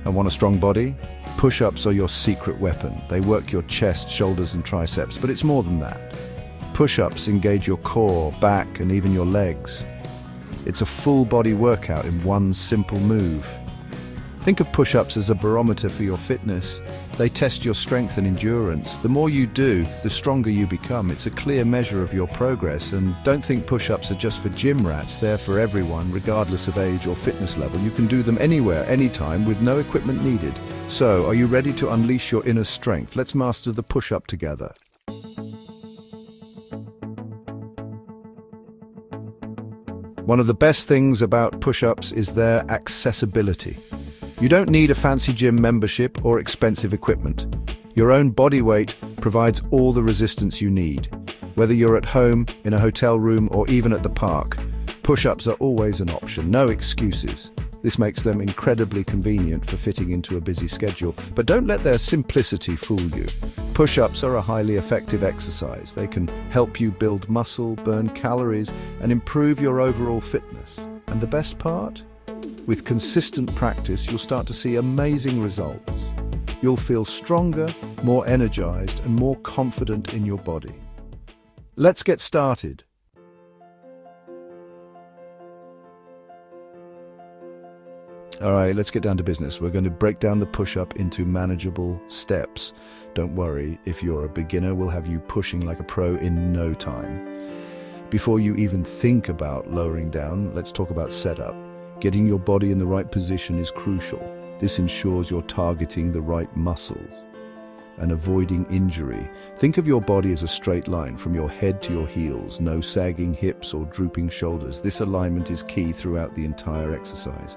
And want a strong body? Push-ups are your secret weapon. They work your chest, shoulders, and triceps, but it's more than that. Push-ups engage your core, back, and even your legs. It's a full-body workout in one simple move. Think of push-ups as a barometer for your fitness. They test your strength and endurance. The more you do, the stronger you become. It's a clear measure of your progress. And don't think push-ups are just for gym rats. They're for everyone, regardless of age or fitness level. You can do them anywhere, anytime, with no equipment needed. So, are you ready to unleash your inner strength? Let's master the push-up together. One of the best things about push-ups is their accessibility. You don't need a fancy gym membership or expensive equipment. Your own body weight provides all the resistance you need. Whether you're at home, in a hotel room, or even at the park, push-ups are always an option, no excuses. This makes them incredibly convenient for fitting into a busy schedule. But don't let their simplicity fool you. Push-ups are a highly effective exercise. They can help you build muscle, burn calories, and improve your overall fitness. And the best part? With consistent practice, you'll start to see amazing results. You'll feel stronger, more energized, and more confident in your body. Let's get started. All right, let's get down to business. We're going to break down the push-up into manageable steps. Don't worry, if you're a beginner, we'll have you pushing like a pro in no time. Before you even think about lowering down, let's talk about setup. Getting your body in the right position is crucial. This ensures you're targeting the right muscles and avoiding injury. Think of your body as a straight line from your head to your heels, no sagging hips or drooping shoulders. This alignment is key throughout the entire exercise.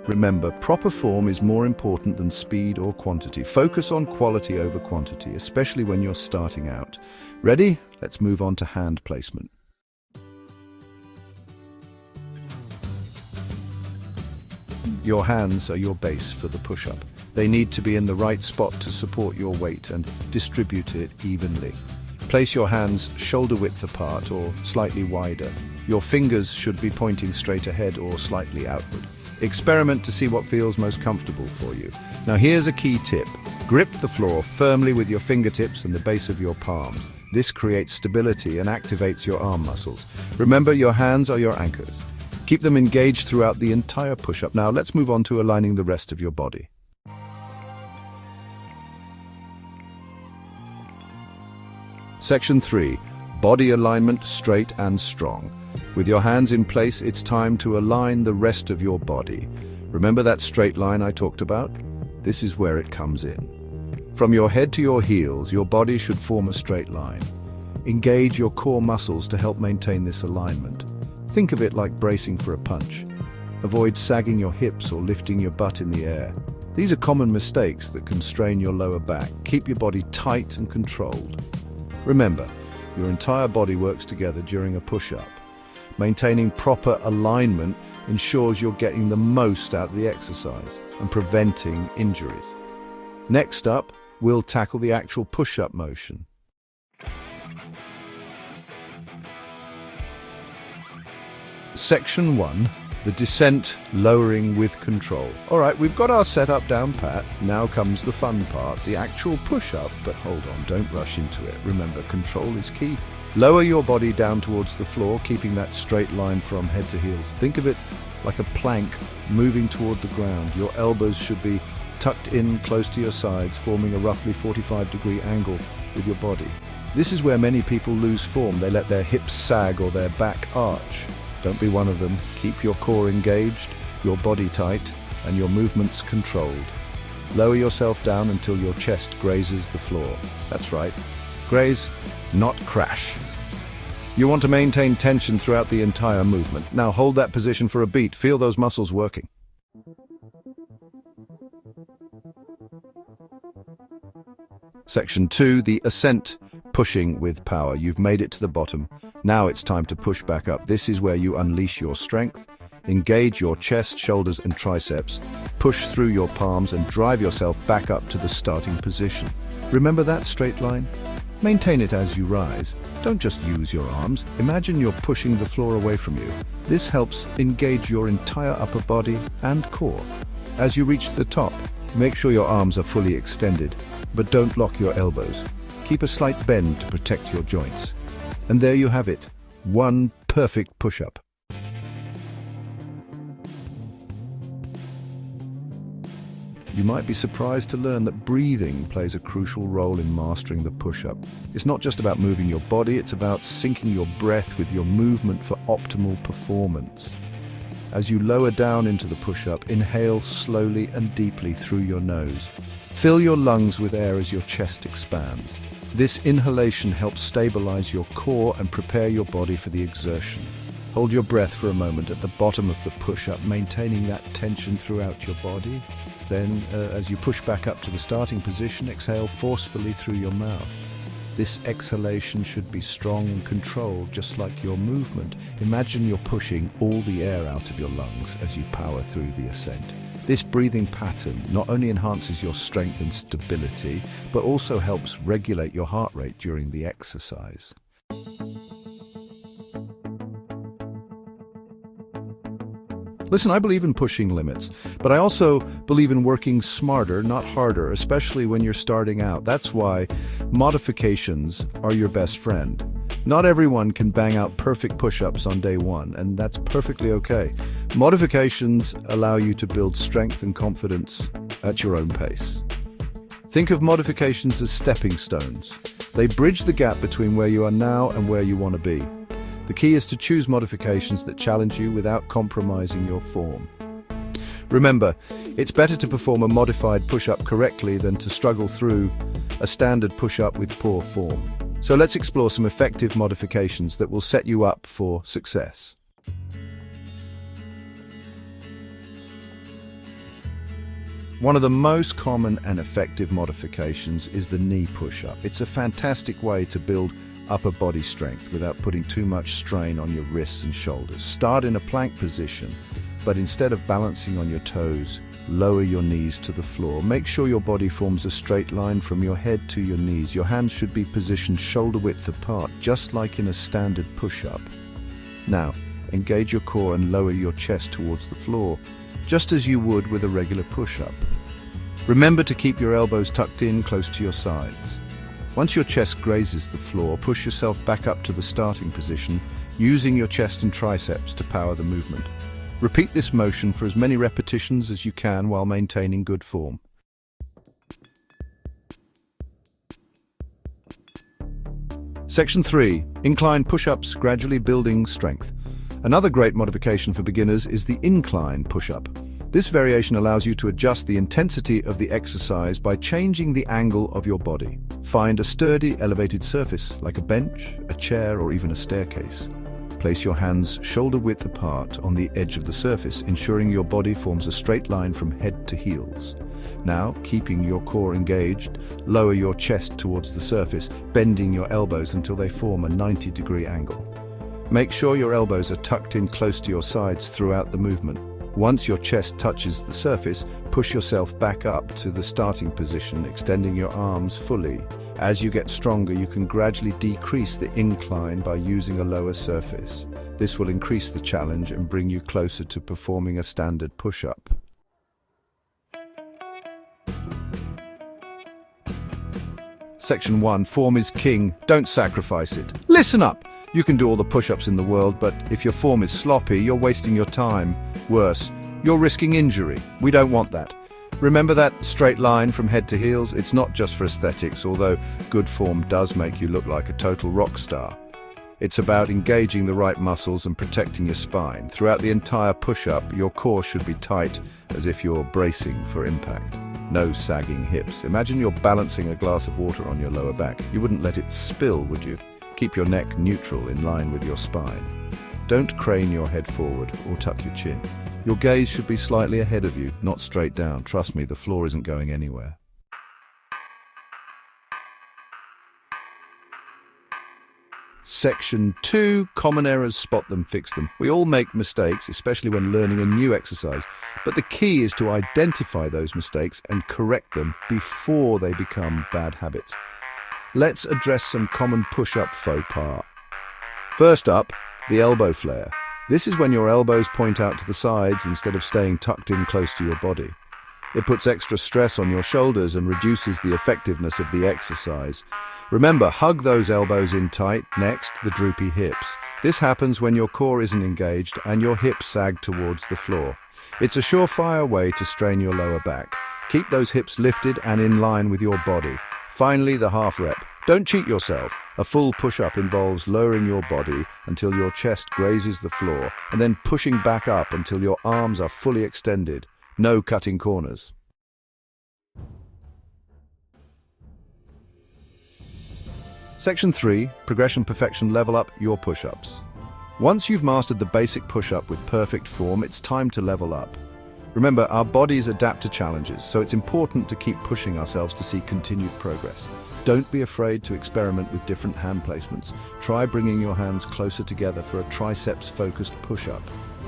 Remember, proper form is more important than speed or quantity. Focus on quality over quantity, especially when you're starting out. Ready? Let's move on to hand placement. Your hands are your base for the push-up. They need to be in the right spot to support your weight and distribute it evenly. Place your hands shoulder width apart or slightly wider. Your fingers should be pointing straight ahead or slightly outward. Experiment to see what feels most comfortable for you. Now here's a key tip. Grip the floor firmly with your fingertips and the base of your palms. This creates stability and activates your arm muscles. Remember, your hands are your anchors. Keep them engaged throughout the entire push-up. Now let's move on to aligning the rest of your body. Section 3. Body alignment, straight and strong. With your hands in place, it's time to align the rest of your body. Remember that straight line I talked about? This is where it comes in. From your head to your heels, your body should form a straight line. Engage your core muscles to help maintain this alignment. Think of it like bracing for a punch. Avoid sagging your hips or lifting your butt in the air. These are common mistakes that can strain your lower back. Keep your body tight and controlled. Remember, your entire body works together during a push-up. Maintaining proper alignment ensures you're getting the most out of the exercise and preventing injuries. Next up, we'll tackle the actual push-up motion. Section 1, the descent, lowering with control. All right, we've got our setup down pat. Now comes the fun part, the actual push-up. But hold on, don't rush into it. Remember, control is key. Lower your body down towards the floor, keeping that straight line from head to heels. Think of it like a plank moving toward the ground. Your elbows should be tucked in close to your sides, forming a roughly 45-degree angle with your body. This is where many people lose form. They let their hips sag or their back arch. Don't be one of them. Keep your core engaged, your body tight, and your movements controlled. Lower yourself down until your chest grazes the floor. That's right. Graze, not crash. You want to maintain tension throughout the entire movement. Now hold that position for a beat. Feel those muscles working. Section 2, the ascent, pushing with power. You've made it to the bottom. Now it's time to push back up. This is where you unleash your strength. Engage your chest, shoulders, and triceps. Push through your palms and drive yourself back up to the starting position. Remember that straight line? Maintain it as you rise. Don't just use your arms. Imagine you're pushing the floor away from you. This helps engage your entire upper body and core. As you reach the top, Make sure your arms are fully extended, but don't lock your elbows. Keep a slight bend to protect your joints. And there you have it, one perfect push-up. You might be surprised to learn that breathing plays a crucial role in mastering the push-up. It's not just about moving your body, it's about syncing your breath with your movement for optimal performance. As you lower down into the push-up, inhale slowly and deeply through your nose. Fill your lungs with air as your chest expands. This inhalation helps stabilize your core and prepare your body for the exertion. Hold your breath for a moment at the bottom of the push-up, maintaining that tension throughout your body. Then, as you push back up to the starting position, exhale forcefully through your mouth. This exhalation should be strong and controlled, just like your movement. Imagine you're pushing all the air out of your lungs as you power through the ascent. This breathing pattern not only enhances your strength and stability, but also helps regulate your heart rate during the exercise. Listen, I believe in pushing limits, but I also believe in working smarter, not harder, especially when you're starting out. That's why modifications are your best friend. Not everyone can bang out perfect push-ups on day one, and that's perfectly okay. Modifications allow you to build strength and confidence at your own pace. Think of modifications as stepping stones. They bridge the gap between where you are now and where you want to be. The key is to choose modifications that challenge you without compromising your form. Remember, it's better to perform a modified push-up correctly than to struggle through a standard push-up with poor form. So let's explore some effective modifications that will set you up for success. One of the most common and effective modifications is the knee push-up. It's a fantastic way to build upper body strength without putting too much strain on your wrists and shoulders. Start in a plank position, but instead of balancing on your toes, lower your knees to the floor. Make sure your body forms a straight line from your head to your knees. Your hands should be positioned shoulder width apart, just like in a standard push-up. Now, engage your core and lower your chest towards the floor, just as you would with a regular push-up. Remember to keep your elbows tucked in close to your sides. Once your chest grazes the floor, push yourself back up to the starting position, using your chest and triceps to power the movement. Repeat this motion for as many repetitions as you can while maintaining good form. Section 3. Incline push-ups, gradually building strength. Another great modification for beginners is the incline push-up. This variation allows you to adjust the intensity of the exercise by changing the angle of your body. Find a sturdy, elevated surface, like a bench, a chair, or even a staircase. Place your hands shoulder-width apart on the edge of the surface, ensuring your body forms a straight line from head to heels. Now, keeping your core engaged, lower your chest towards the surface, bending your elbows until they form a 90-degree angle. Make sure your elbows are tucked in close to your sides throughout the movement. Once your chest touches the surface, push yourself back up to the starting position, extending your arms fully. As you get stronger, you can gradually decrease the incline by using a lower surface. This will increase the challenge and bring you closer to performing a standard push-up. Section 1. Form is king. Don't sacrifice it. Listen up! You can do all the push-ups in the world, but if your form is sloppy, you're wasting your time. Worse, you're risking injury. We don't want that. Remember that straight line from head to heels? It's not just for aesthetics, although good form does make you look like a total rock star. It's about engaging the right muscles and protecting your spine. Throughout the entire push-up, your core should be tight, as if you're bracing for impact. No sagging hips. Imagine you're balancing a glass of water on your lower back. You wouldn't let it spill, would you? Keep your neck neutral in line with your spine. Don't crane your head forward or tuck your chin. Your gaze should be slightly ahead of you, not straight down. Trust me, the floor isn't going anywhere. Section 2. Common errors, spot them, fix them. We all make mistakes, especially when learning a new exercise, but the key is to identify those mistakes and correct them before they become bad habits. Let's address some common push-up faux pas. First up, the elbow flare. This is when your elbows point out to the sides instead of staying tucked in close to your body. It puts extra stress on your shoulders and reduces the effectiveness of the exercise. Remember, hug those elbows in tight. Next, the droopy hips. This happens when your core isn't engaged and your hips sag towards the floor. It's a surefire way to strain your lower back. Keep those hips lifted and in line with your body. Finally, the half rep. Don't cheat yourself. A full push-up involves lowering your body until your chest grazes the floor and then pushing back up until your arms are fully extended. No cutting corners. Section 3, Progression Perfection Level Up Your Push-Ups. Once you've mastered the basic push-up with perfect form, it's time to level up. Remember, our bodies adapt to challenges, so it's important to keep pushing ourselves to see continued progress. Don't be afraid to experiment with different hand placements. Try bringing your hands closer together for a triceps-focused push-up,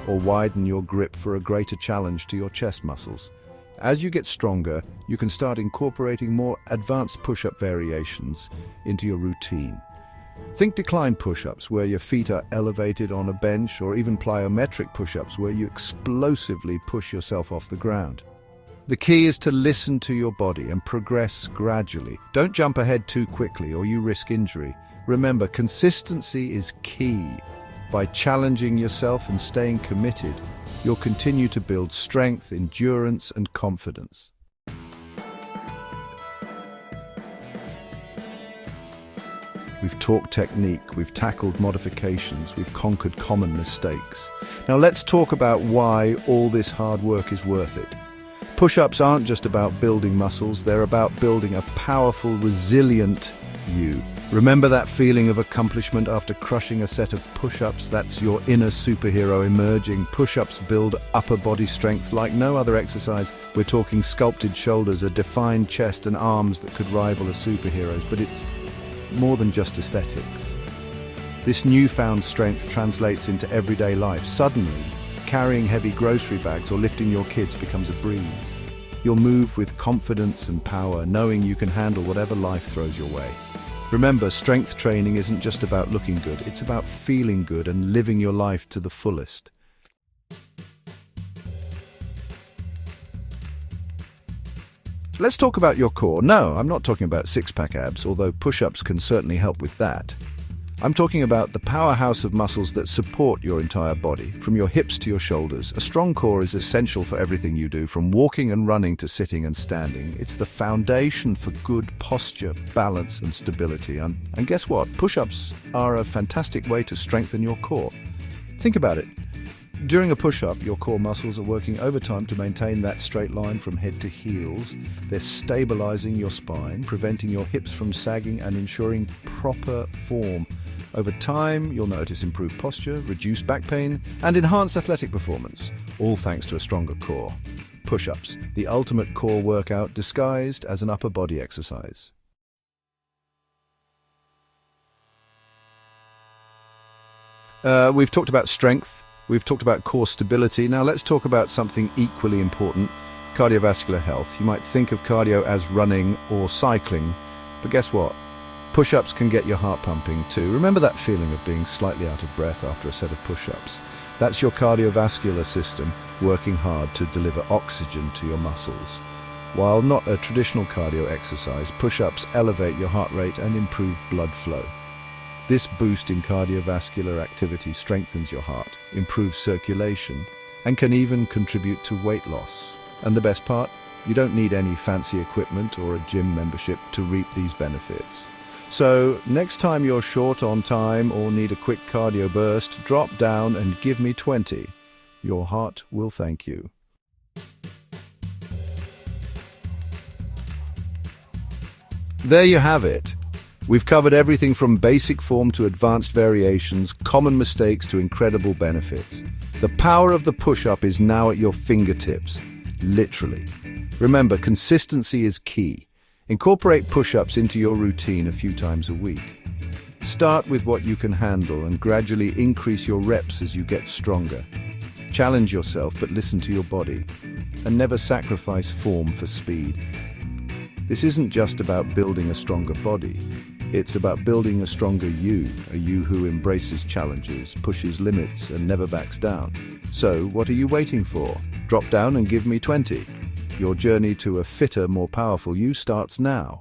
or widen your grip for a greater challenge to your chest muscles. As you get stronger, you can start incorporating more advanced push-up variations into your routine. Think decline push-ups where your feet are elevated on a bench, or even plyometric push-ups where you explosively push yourself off the ground. The key is to listen to your body and progress gradually. Don't jump ahead too quickly or you risk injury. Remember, consistency is key. By challenging yourself and staying committed, you'll continue to build strength, endurance, and confidence. We've talked technique, we've tackled modifications, we've conquered common mistakes. Now let's talk about why all this hard work is worth it. Push-ups aren't just about building muscles, they're about building a powerful, resilient you. Remember that feeling of accomplishment after crushing a set of push-ups? That's your inner superhero emerging. Push-ups build upper body strength like no other exercise. We're talking sculpted shoulders, a defined chest and arms that could rival a superhero's, but it's more than just aesthetics. This newfound strength translates into everyday life. Suddenly, carrying heavy grocery bags or lifting your kids becomes a breeze. You'll move with confidence and power, knowing you can handle whatever life throws your way. Remember, strength training isn't just about looking good, it's about feeling good and living your life to the fullest. Let's talk about your core. No, I'm not talking about six-pack abs, although push-ups can certainly help with that. I'm talking about the powerhouse of muscles that support your entire body, from your hips to your shoulders. A strong core is essential for everything you do, from walking and running to sitting and standing. It's the foundation for good posture, balance, and stability. And guess what? Push-ups are a fantastic way to strengthen your core. Think about it. During a push-up, your core muscles are working overtime to maintain that straight line from head to heels. They're stabilizing your spine, preventing your hips from sagging, and ensuring proper form. Over time, you'll notice improved posture, reduced back pain, and enhanced athletic performance, all thanks to a stronger core. Push-ups, the ultimate core workout disguised as an upper body exercise. We've talked about strength. We've talked about core stability. Now let's talk about something equally important, cardiovascular health. You might think of cardio as running or cycling, but guess what? Push-ups can get your heart pumping too. Remember that feeling of being slightly out of breath after a set of push-ups? That's your cardiovascular system working hard to deliver oxygen to your muscles. While not a traditional cardio exercise, push-ups elevate your heart rate and improve blood flow. This boost in cardiovascular activity strengthens your heart, improves circulation, and can even contribute to weight loss. And the best part? You don't need any fancy equipment or a gym membership to reap these benefits. So, next time you're short on time or need a quick cardio burst, drop down and give me 20. Your heart will thank you. There you have it. We've covered everything from basic form to advanced variations, common mistakes to incredible benefits. The power of the push-up is now at your fingertips, literally. Remember, consistency is key. Incorporate push-ups into your routine a few times a week. Start with what you can handle and gradually increase your reps as you get stronger. Challenge yourself, but listen to your body. And never sacrifice form for speed. This isn't just about building a stronger body. It's about building a stronger you, a you who embraces challenges, pushes limits, and never backs down. So, what are you waiting for? Drop down and give me 20. Your journey to a fitter, more powerful you starts now.